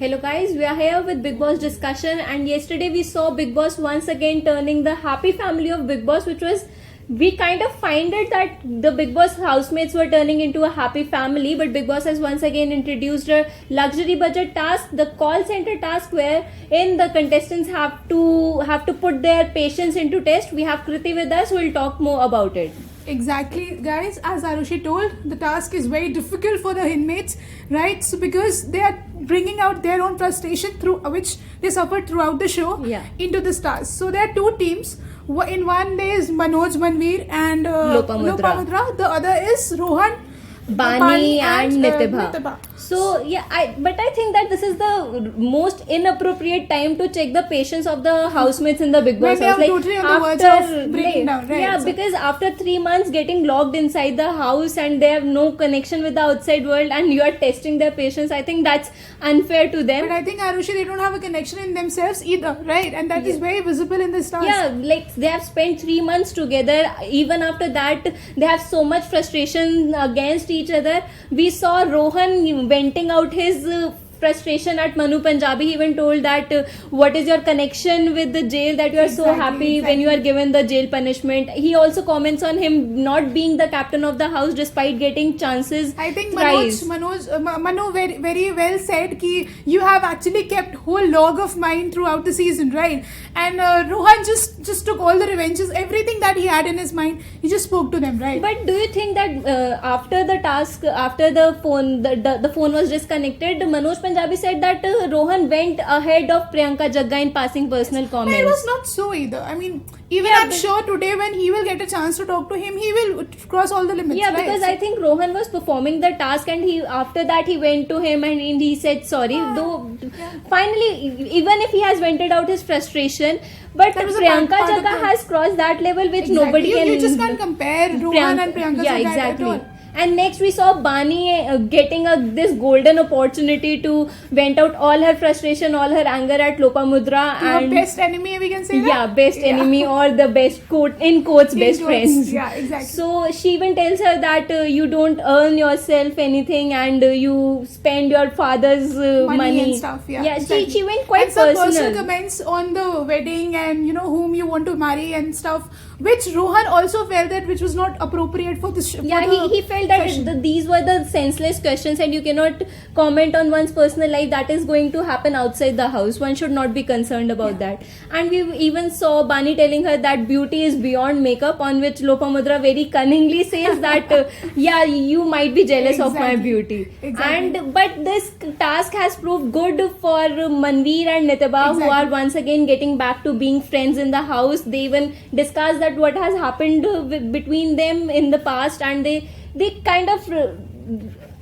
Hello guys, we are here with Bigg Boss discussion, and yesterday we saw Bigg Boss once again turning the happy family of Bigg Boss, which was, we kind of find it that the Bigg Boss housemates were turning into a happy family, but Bigg Boss has once again introduced a luxury budget task, the call center task, where in the contestants have to put their patience into test. We have Kriti with us who will talk more about it. Exactly, guys. As Arushi told, the task is very difficult for the inmates, right? So because they are bringing out their own frustration through which they suffered throughout the show into this task. So there are two teams. In one there is Manoj, Manveer and Lopamudra. The other is Rohan, Bani and Nitibha. Nitibha. So but I think that this is the most inappropriate time to check the patience of the housemates in the Bigg Boss house. Like totally on the verge of breaking down, right? Yeah, because after 3 months getting locked inside the house and they have no connection with the outside world, and you are testing their patience, I think that's unfair to them. But I think Arushi, they don't have a connection in themselves either, right? And that is very visible in this task. Yeah, like they have spent 3 months together. Even after that, they have so much frustration against each other. We saw Rohan venting out his frustration at Manu Punjabi. He even told that what is your connection with the jail that you are so happy when you are given the jail punishment. He also comments on him not being the captain of the house despite getting chances. I think Manu very, very well said ki you have actually kept whole log of mine throughout the season, right? And Rohan just took all the revenges, everything that he had in his mind, he just spoke to them, right? But do you think that after the task, after the phone, the phone was disconnected, Manoj Punjabi said that Rohan went ahead of Priyanka Jagga in passing personal comments. It was not so either. I mean, I'm sure today when he will get a chance to talk to him, he will cross all the limits. Yeah, right? because I think Rohan was performing the task, and after that he went to him and he said sorry. Finally, even if he has vented out his frustration, but Priyanka Jagga has crossed that level which nobody can. You just can't compare Rohan and Priyanka Jagga at all. And next we saw Bani getting this golden opportunity to vent out all her frustration, all her anger at Lopamudra. And her best enemy, we can say that? Yeah, best enemy, or the best best friends. Yeah, exactly. So she even tells her that you don't earn yourself anything and you spend your father's money and stuff. Yeah, exactly. she went quite and some personal comments on the wedding and whom you want to marry and stuff, which Rohan also felt that which was not appropriate for this show. Yeah, he felt that these were the senseless questions, and you cannot comment on one's personal life. That is going to happen outside the house. One should not be concerned about that. And we even saw Bani telling her that beauty is beyond makeup, on which Lopamudra very cunningly says that you might be jealous of my beauty. But this task has proved good for Manveer and Nitibha, who are once again getting back to being friends in the house. They even discussed that what has happened between them in the past, and they kind of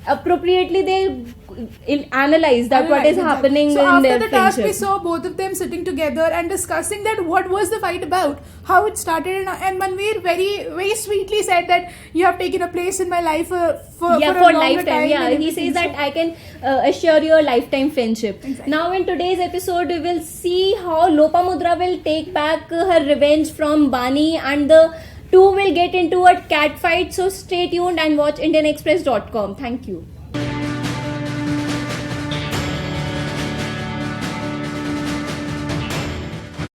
appropriately they analyze that what is happening in their friendship. So after the task, we saw both of them sitting together and discussing that what was the fight about, how it started, and Manveer very, very sweetly said that you have taken a place in my life for a lifetime. Time. Yeah, he says that I can assure you a lifetime friendship. Exactly. Now in today's episode, we will see how Lopamudra will take back her revenge from Bani, and the two will get into a cat fight. So stay tuned and watch IndianExpress.com. Thank you.